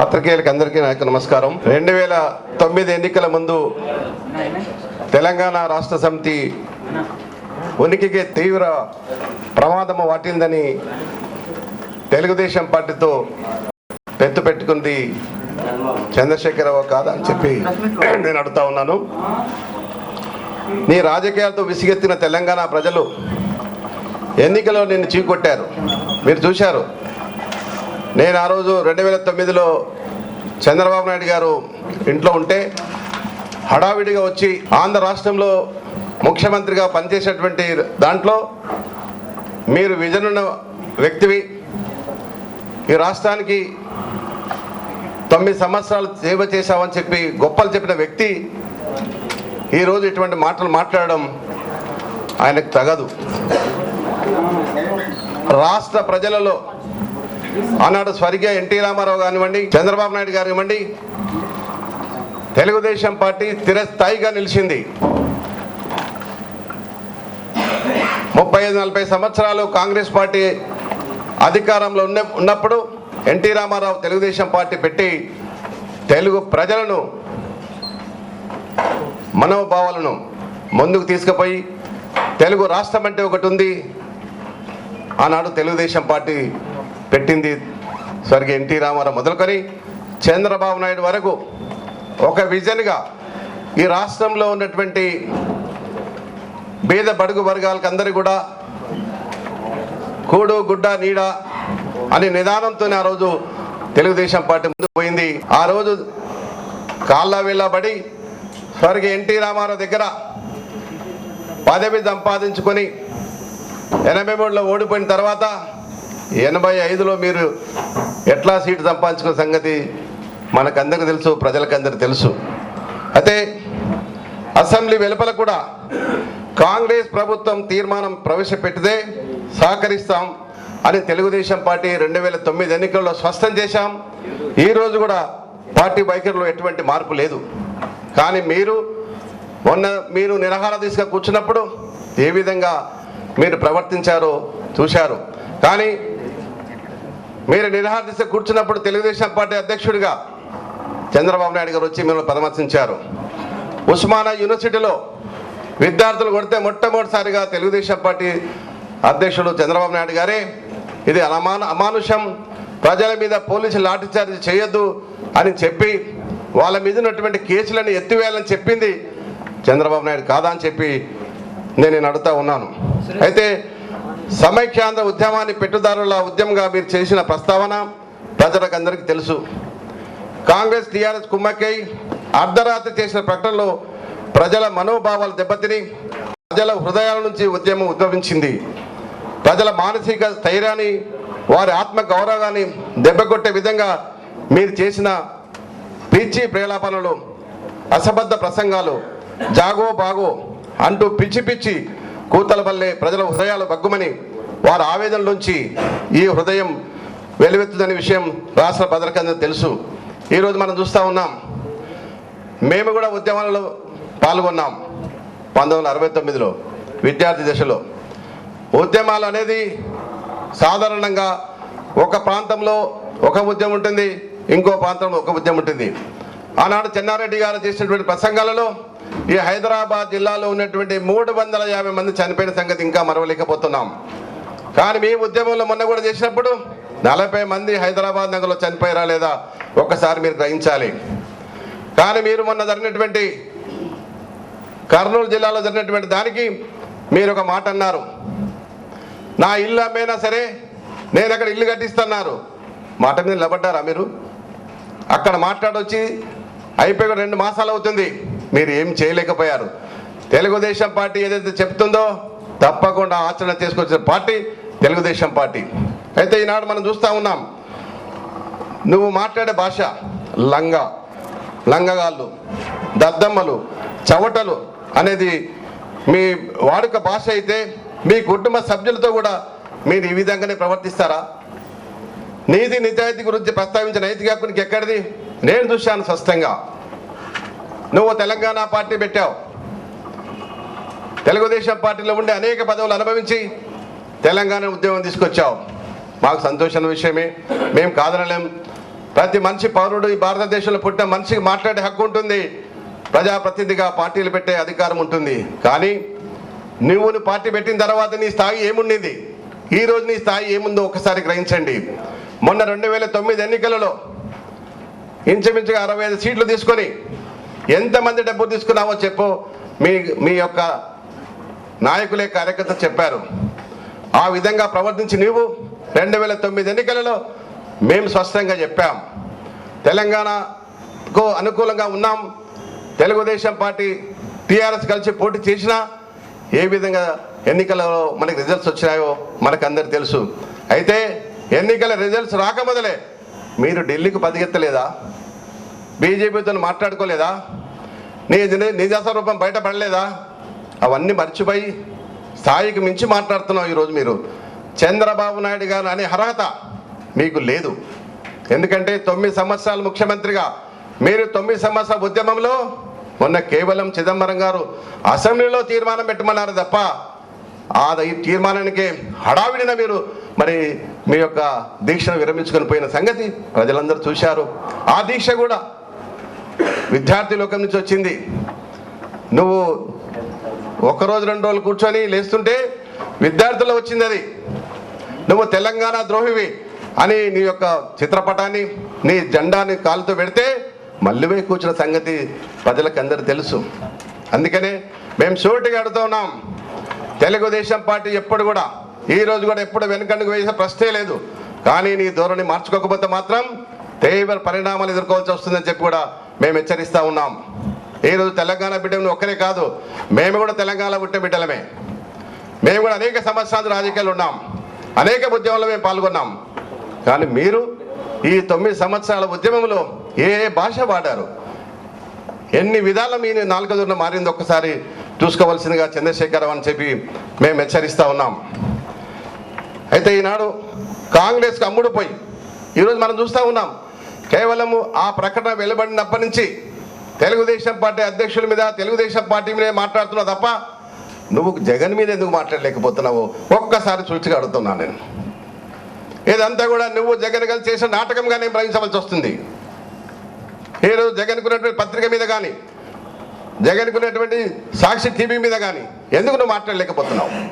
పత్రికేయులకు అందరికీ నాకు నమస్కారం. 2009 ఎన్నికల ముందు తెలంగాణ రాష్ట్ర సమితి ఉనికికి తీవ్ర ప్రమాదం వాటిందని తెలుగుదేశం పార్టీతో పెత్తు పెట్టుకుంది చంద్రశేఖరరావు కాదా అని చెప్పి నేను అడుగుతా ఉన్నాను. నీ రాజకీయాలతో విసిగెత్తిన తెలంగాణ ప్రజలు ఎన్నికలో నిన్ను చీకొట్టారు. మీరు చూశారు. నేను ఆ రోజు 2009లో చంద్రబాబు నాయుడు గారు ఇంట్లో ఉంటే హడావిడిగా వచ్చి ఆంధ్ర రాష్ట్రంలో ముఖ్యమంత్రిగా పనిచేసేటువంటి దాంట్లో మీరు విజన్ ఉన్న వ్యక్తివి, ఈ రాష్ట్రానికి 9 సంవత్సరాలు సేవ చేశావని చెప్పి గొప్పలు చెప్పిన వ్యక్తి ఈరోజు ఇటువంటి మాటలు మాట్లాడడం ఆయనకు తగదు. రాష్ట్ర ప్రజలలో ఆనాడు స్వర్గీయ ఎన్టీ రామారావు కానివ్వండి, చంద్రబాబు నాయుడు గారు ఇవ్వండి, తెలుగుదేశం పార్టీ స్థిరస్థాయిగా నిలిచింది. 35-40 సంవత్సరాలు కాంగ్రెస్ పార్టీ అధికారంలో ఉన్నప్పుడు ఎన్టీ రామారావు తెలుగుదేశం పార్టీ పెట్టి తెలుగు ప్రజలను మనోభావాలను ముందుకు తీసుకుపోయి తెలుగు రాష్ట్రం అంటే ఒకటి ఉంది ఆనాడు తెలుగుదేశం పార్టీ పెట్టింది. స్వర్గీయ ఎన్టీ రామారావు మొదలుకొని చంద్రబాబు నాయుడు వరకు ఒక విజన్గా ఈ రాష్ట్రంలో ఉన్నటువంటి బీద బడుగు వర్గాలకు అందరూ కూడా కూడు గుడ్డ నీడ అనే నిదానంతోనే ఆ రోజు తెలుగుదేశం పార్టీ ముందుకు పోయింది. ఆ రోజు కాళ్ళ వెళ్ళబడి స్వర్గీయ ఎన్టీ రామారావు దగ్గర పదవి సంపాదించుకొని 83లో ఓడిపోయిన తర్వాత 85లో మీరు ఎట్లా సీటు సంపాదించుకున్న సంగతి మనకందరికీ తెలుసు, ప్రజలకందరికీ తెలుసు. అయితే అసెంబ్లీ వెలుపల కూడా కాంగ్రెస్ ప్రభుత్వం తీర్మానం ప్రవేశపెట్టితే సహకరిస్తాం అని తెలుగుదేశం పార్టీ 2009 ఎన్నికల్లో స్పష్టం చేశాం. ఈరోజు కూడా పార్టీ వైఖరిలో ఎటువంటి మార్పు లేదు. కానీ మీరు నిరాహార దీక్షగా కూర్చున్నప్పుడు ఏ విధంగా మీరు ప్రవర్తించారో చూశారు. కానీ మీరు నిరాహార దీక్ష కూర్చున్నప్పుడు తెలుగుదేశం పార్టీ అధ్యక్షుడిగా చంద్రబాబు నాయుడు గారు వచ్చి మిమ్మల్ని పరామర్శించారు. ఉస్మానియా యూనివర్సిటీలో విద్యార్థులు కొడితే మొట్టమొదటిసారిగా తెలుగుదేశం పార్టీ అధ్యక్షుడు చంద్రబాబు నాయుడు గారే ఇది అమానుషం, ప్రజల మీద పోలీసులు లాఠీచార్జ్ చేయొద్దు అని చెప్పి వాళ్ళ మీద ఉన్నటువంటి కేసులను ఎత్తివేయాలని చెప్పింది చంద్రబాబు నాయుడు కాదా అని చెప్పి నేను అడుగుతా ఉన్నాను. అయితే సమైక్యాంధ్ర ఉద్యమాన్ని పెట్టుదారుల ఉద్యమంగా మీరు చేసిన ప్రస్తావన ప్రజలకు అందరికీ తెలుసు. కాంగ్రెస్ టీఆర్ఎస్ కుమ్మక్కై అర్ధరాత్రి చేసిన ప్రకటనలో ప్రజల మనోభావాలు దెబ్బతిని ప్రజల హృదయాల నుంచి ఉద్యమం ఉద్భవించింది. ప్రజల మానసిక స్థైర్యాన్ని, వారి ఆత్మ గౌరవాన్ని దెబ్బకొట్టే విధంగా మీరు చేసిన పిచ్చి ప్రేలాపనలు, అసబద్ధ ప్రసంగాలు, జాగో బాగో అంటూ పిచ్చి పిచ్చి కూతల వల్లే ప్రజల హృదయాలు బగ్గుమని వారి ఆవేదన నుంచి ఈ హృదయం వెలువెత్తుదనే విషయం రాష్ట్ర ప్రజలకందరూ తెలుసు. ఈరోజు మనం చూస్తూ ఉన్నాం. మేము కూడా ఉద్యమాలలో పాల్గొన్నాం. 1969లో విద్యార్థి దశలో ఉద్యమాలు అనేది సాధారణంగా ఒక ప్రాంతంలో ఒక ఉద్యమం ఉంటుంది, ఇంకో ప్రాంతంలో ఒక ఉద్యమం ఉంటుంది. ఆనాడు చెన్నారెడ్డి గారు చేసినటువంటి ప్రసంగాలలో ఈ హైదరాబాద్ జిల్లాలో ఉన్నటువంటి 350 మంది చనిపోయిన సంగతి ఇంకా మరవలేకపోతున్నాం. కానీ మీ ఉద్యమంలో మొన్న కూడా చేసినప్పుడు 40 మంది హైదరాబాద్ నగరంలో చనిపోయారా లేదా ఒక్కసారి మీరు గ్రహించాలి. కానీ మీరు మొన్న జరిగినటువంటి కర్నూలు జిల్లాలో జరిగినటువంటి దానికి మీరు ఒక మాట అన్నారు, నా ఇల్లు అమ్మేనా సరే నేను అక్కడ ఇల్లు కట్టిస్తున్నారు. మాట మీద నిలబడ్డారా మీరు? అక్కడ మాట్లాడొచ్చి అయిపోయి 2 మాసాలు అవుతుంది, మీరు ఏం చేయలేకపోయారు. తెలుగుదేశం పార్టీ ఏదైతే చెప్తుందో తప్పకుండా ఆచరణ చేసుకొచ్చిన పార్టీ తెలుగుదేశం పార్టీ. అయితే ఈనాడు మనం చూస్తూ ఉన్నాం, నువ్వు మాట్లాడే భాష లంగగాళ్ళు, దద్దమ్మలు, చవటలు అనేది మీ వాడుక భాష అయితే మీ కుటుంబ సభ్యులతో కూడా మీరు ఈ విధంగానే ప్రవర్తిస్తారా? నీతి నిజాయితీ గురించి ప్రస్తావించిన నైతిక హక్కునికి ఎక్కడిది? నేను చూశాను స్పష్టంగా. నువ్వు తెలంగాణ పార్టీ పెట్టావు, తెలుగుదేశం పార్టీలో ఉండే అనేక పదవులు అనుభవించి తెలంగాణ ఉద్యమం తీసుకొచ్చావు. మాకు సంతోషమైన విషయమే, మేము కాదనలేం. ప్రతి మనిషి పౌరుడు ఈ భారతదేశంలో పుట్టిన మనిషికి మాట్లాడే హక్కు ఉంటుంది, ప్రజాప్రతినిధిగా పార్టీలు పెట్టే అధికారం ఉంటుంది. కానీ నువ్వు పార్టీ పెట్టిన తర్వాత నీ స్థాయి ఏముండింది, ఈ రోజు నీ స్థాయి ఏముందో ఒకసారి గ్రహించండి. మొన్న 2009 ఎన్నికలలో ఇంచుమించుగా 65 సీట్లు తీసుకొని ఎంతమంది డబ్బు తీసుకున్నావో చెప్పు. మీ యొక్క నాయకులే కార్యకర్తలు చెప్పారు. ఆ విధంగా ప్రవర్తించి నీవు 2009 ఎన్నికలలో మేము స్పష్టంగా చెప్పాం, తెలంగాణకు అనుకూలంగా ఉన్నాం. తెలుగుదేశం పార్టీ టీఆర్ఎస్ కలిసి పోటీ చేసినా ఏ విధంగా ఎన్నికలలో మనకి రిజల్ట్స్ వచ్చినాయో మనకు అందరికీ తెలుసు. అయితే ఎన్నికల రిజల్ట్స్ రాకముందలే మీరు ఢిల్లీకి పరిగెత్తలేదా, బీజేపీతో మాట్లాడుకోలేదా, నిజస్వరూపం బయటపడలేదా? అవన్నీ మర్చిపోయి స్థాయికి మించి మాట్లాడుతున్నావు ఈరోజు. మీరు చంద్రబాబు నాయుడు గారు అనే అర్హత మీకు లేదు. ఎందుకంటే 9 సంవత్సరాలు ముఖ్యమంత్రిగా మీరు 9 సంవత్సరాల ఉద్యమంలో మొన్న కేవలం చిదంబరం గారు అసెంబ్లీలో తీర్మానం పెట్టమన్నారు తప్ప ఈ తీర్మానానికి హడావిడిన మీరు మరి మీ యొక్క దీక్షను విరమించుకొని పోయిన సంగతి ప్రజలందరూ చూశారు. ఆ దీక్ష కూడా విద్యార్థి లోకం నుంచి వచ్చింది. నువ్వు 1 రోజు 2 రోజులు కూర్చొని లేస్తుంటే విద్యార్థుల్లో వచ్చింది అది. నువ్వు తెలంగాణ ద్రోహివి అని నీ యొక్క చిత్రపటాన్ని నీ జెండాని కాలుతో పెడితే మళ్ళీ కూర్చున్న సంగతి ప్రజలకు అందరూ తెలుసు. అందుకనే మేము సూటిగా అడుగుతూ ఉన్నాం, తెలుగుదేశం పార్టీ ఎప్పుడు కూడా ఈ రోజు కూడా ఎప్పుడు వెనుకండుకు వేసే ప్రశ్నే లేదు. కానీ నీ ధోరణి మార్చుకోకపోతే మాత్రం తీవ్ర పరిణామాలు ఎదుర్కోవాల్సి వస్తుందని చెప్పి కూడా మేము హెచ్చరిస్తూ ఉన్నాం. ఈరోజు తెలంగాణ బిడ్డను ఒక్కరే కాదు, మేము కూడా తెలంగాణ పుట్టిన బిడ్డలమే. మేము కూడా అనేక సంవత్సరాలు రాజకీయాలు ఉన్నాం, అనేక ఉద్యమంలో మేము పాల్గొన్నాం. కానీ మీరు ఈ 9 సంవత్సరాల ఉద్యమంలో ఏ భాష వాడారు, ఎన్ని విధాల మీ నాలుక దూరం మారింది ఒక్కసారి చూసుకోవాల్సిందిగా చంద్రశేఖరరావు అని చెప్పి మేము హెచ్చరిస్తూ ఉన్నాం. అయితే ఈనాడు కాంగ్రెస్కి అమ్ముడు పోయి ఈరోజు మనం చూస్తూ ఉన్నాం, కేవలము ఆ ప్రకటన వెలువడినప్పటి నుంచి తెలుగుదేశం పార్టీ అధ్యక్షుల మీద తెలుగుదేశం పార్టీ మీదే మాట్లాడుతున్నావు తప్ప నువ్వు జగన్ మీద ఎందుకు మాట్లాడలేకపోతున్నావు ఒక్కసారి సూచిగా అడుగుతున్నాను నేను. ఇదంతా కూడా నువ్వు జగన్ కలిసి చేసిన నాటకంగా నేను భరించవలసి వస్తుంది. ఈరోజు జగన్కున్నటువంటి పత్రిక మీద కానీ జగన్కున్నటువంటి సాక్షి టీవీ మీద కానీ ఎందుకు నువ్వు మాట్లాడలేకపోతున్నావు?